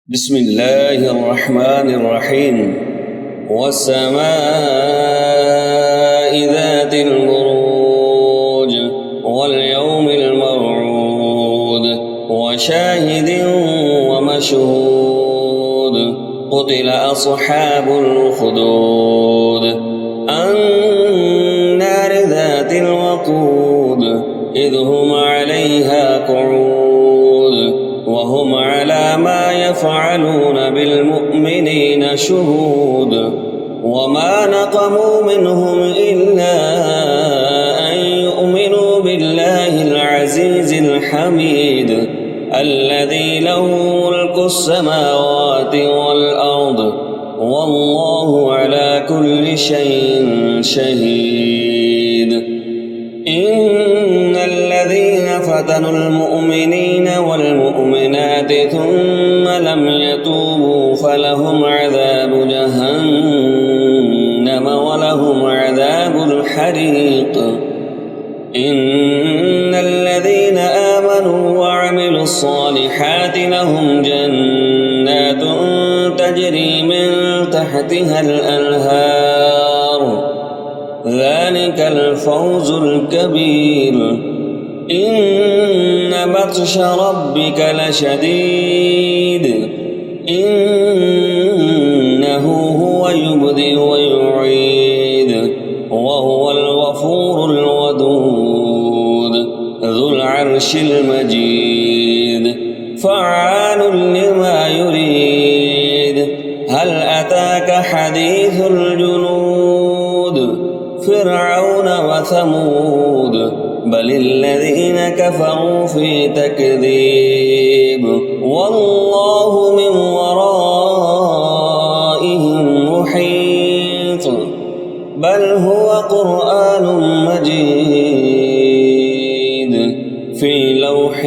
بسم الله الرحمن الرحيم والسماء ذات البروج واليوم الموعود وشاهد ومشهود قتل أصحاب الأخدود النار ذات الوقود إذ هم عليها قعود وهم على ما يفعلون بالمؤمنين شهود وما نقموا منهم إلا أن يؤمنوا بالله العزيز الحميد الذي له ملك السماوات والأرض والله على كل شيء شهيد. إن الذين فتنوا المؤمنين والمؤمنات ثم لم يتوبوا فلهم عذاب جهنم ولهم عذاب الحريق. إن الذين آمنوا وعملوا الصالحات لهم جنات تجري من تحتها الأنهار ذلك الفوز الكبير. إن بطش ربك لشديد إنه هو يبدئ ويعيد وهو الغفور الودود ذو العرش المجيد فعال لما يريد. هل أتاك حديث الجنود فرعون وثمود بل الذين كفروا في تكذيب والله من ورائهم محيط بل هو قرآن مجيد في لوح